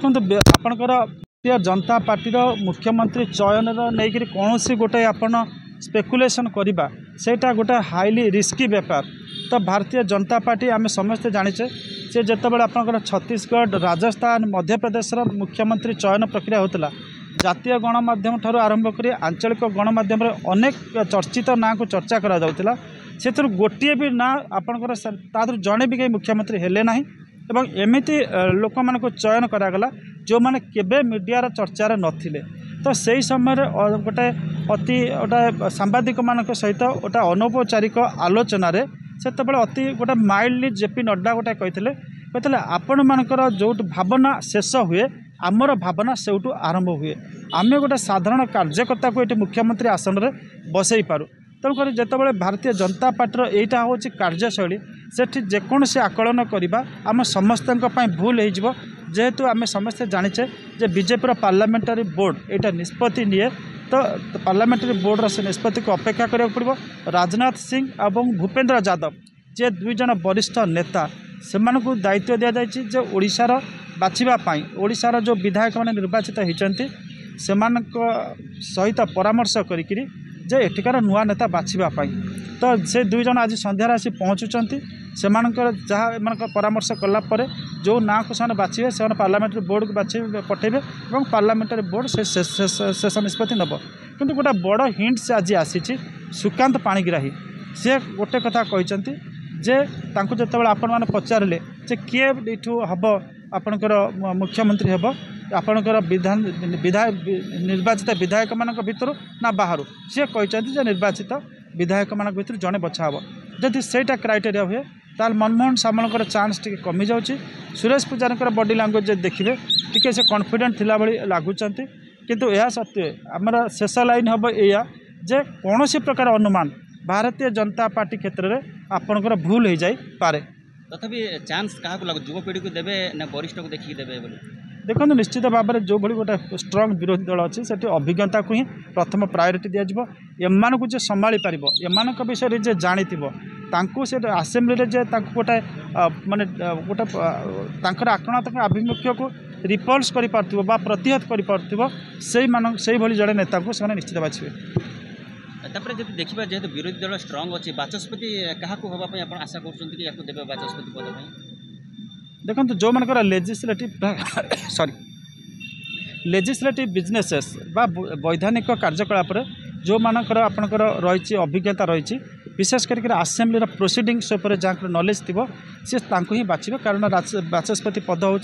देखो आपणकर भारतीय जनता पार्टी मुख्यमंत्री चयन नहीं कौन गोटे आपण स्पेकुलेशन करवा सेटा गोटे हाईली रिस्की बेपार। तो भारतीय जनता पार्टी आम समस्ते जाचे से जितेबाला आपंकर छत्तीसगढ़ राजस्थान मध्य प्रदेश मुख्यमंत्री चयन प्रक्रिया होता जातीय गणमाध्यम ठार आरंभ कर आंचलिक गणमाध्यम अनेक चर्चित ना को चर्चा करा से गोटे भी ना आपंकर जड़े भी कहीं मुख्यमंत्री हेले ना एवं एमती लोक मान चयन करागला जो मैंने केबे मीडिया चर्चार नथिले। तो सही समय गोटे अति गोटे सांबादिक मान सहित गोटे अनौपचारिक आलोचन से अति गोटे माइल्डली जेपी नड्डा गोटे कहते आपण मानकर जो भावना शेष हुए आमर भावना से आरंभ हुए आम गोटे साधारण कार्यकर्ता को ये मुख्यमंत्री आसन में बसई पारू। तेणुक जितेबाला भारतीय जनता पार्टी यहीटा हूँ कार्यशैली सेठी जेकोसी आकलन करवा आम समस्त भूल हो जेहेतु आम समस्ते जाचे जे बीजेपी पार्लियामेंटारी बोर्ड यहाँ निष्पत्ति निए तो पार्लियामेंटारी बोर्डर से निष्पत्ति को अपेक्षा करा पड़ो। राजनाथ सिंह और भूपेन्द्र यादव जे दुई जन वरिष्ठ नेता से दायित्व दि जाए ओडिशार बाछापी ओडिशार जो विधायक मैंने निर्वाचित होती से सहित परामर्श करी जे एठिकार नुआ नेता बाछापी। तो से दुई जन आज संध्यार आसी पहुँचुंट से जहाँ परामर्श कलापर जो ना को से बाछे से पार्लियामेंटारी बोर्ड को बाछे पठेबे और पार्लियामेंटारी बोर्ड से शेष निष्पत्ति नब। किंतु गोटे बड़ हिंट से आज आसी सुकांत पाणिग्राही से गोटे कथा कहते जे जो आपण मैंने पचारे जे किए हम आपणकर मुख्यमंत्री हेब आपणकर निर्वाचित विधायक मान भर ना बाहर सी कहते निर्वाचित विधायक मान भर जड़े बछा हे जदि सेटा क्राइटेरिया हुए ताल मनमोहन सामल चान्स टी कमी जाऊँगी। सुरेश पूजारी बॉडी लैंग्वेज देखिए टी से कॉन्फिडेंट थिला भली लगुंट किंतु यह सत्वे आमर शेष लाइन हम या जे कौन प्रकार अनुमान भारतीय जनता पार्टी क्षेत्र में आपणकर भूल हो जाए पारे। तथापि चान्स क्या लगे युवपीढ़ी को देवे ना वरिष्ठ को देखिए देवे देखो निश्चित भाव में जो भाई गोटे स्ट्रंग विरोधी दल अच्छी से अभिज्ञता को ही प्रथम प्रायोरिटी दिज्व एम को संभाली पार एम विषय जे जानी से आसेम्बली जे गोटे माने गोटे आक्रामक आभिमुख्य को रिपल्स कर प्रतिहत कर जड़े नेता को निश्चित बाछे। तापर जब देखा जेहेतु विरोधी दल स्ट्रंग अच्छी बाचस्पति क्या होगापी आप आशा कर बाचस्पति पद देखो जो मनकर लेजिस्लेटिव बिजनेसेस बा वैधानिक कार्यकलाप जो मानकर आपणकर रही अभिज्ञता रही विशेष करके आसेम्बली प्रोसीडिंग्स जहाँ नॉलेज थी सी ही बाछे कारण बाचस्पति पद हूँ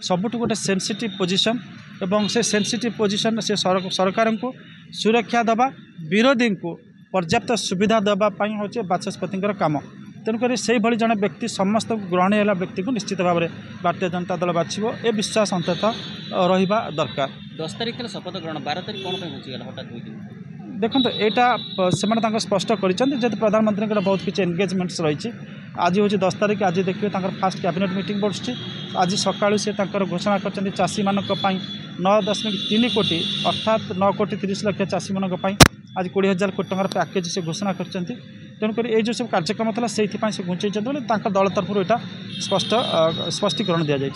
सबुठ गोटे सेंसिटिव पोजीशन एवं से सेंसिटिव पोजीशन से सरकार को सुरक्षा दबा विरोधी को पर्याप्त सुविधा देवाई हूँ बाचस्पति काम। तेणुक से जड़े व्यक्ति समस्त ग्रहण है व्यक्ति को निश्चित भाव में भारतीय जनता दल बाछिबो ए विश्वास अंततः रहिबा दरकार। 10 तारिख शपथ ग्रहण 12 तारिख कौन पहुँचीगला हठात देखो यहाँ से स्पष्ट कर प्रधानमंत्री बहुत किसी एंगेजमेंट्स रही आज हूँ 10 तारिख आज देखिए फास्ट कैबिनेट मीटिंग बसुची आज सकाळु से घोषणा कर चाषी मान 9.3 कोटी अर्थात 9 कोटी 30 लाख चाषी मान आज 20,000 कोटी टंकार पैकेज से घोषणा कर तेणुक ये जो सब कार्यक्रम था से घुंचई दल तरफ यहाँ स्पष्टीकरण दि जाए।